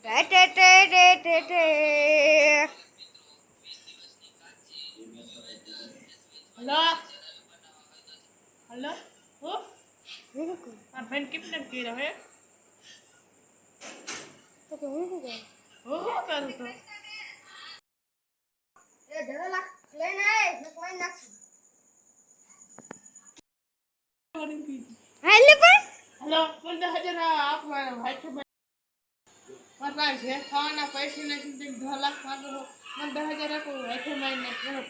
Hello hello ओ आप बहन कितने की रहे તો કે હું શું કરું? हो करूँ तो એ ધરો લાખ લઈને આય ને કોઈ નાખ. હાલે પણ हेलो बोल हजार आप भाई के મારા પાસે જે ખાવાના પૈસા નથી 10 લાખ માંગો મને 10,000 આપો ભાઈ કે મારી ને ક્યાં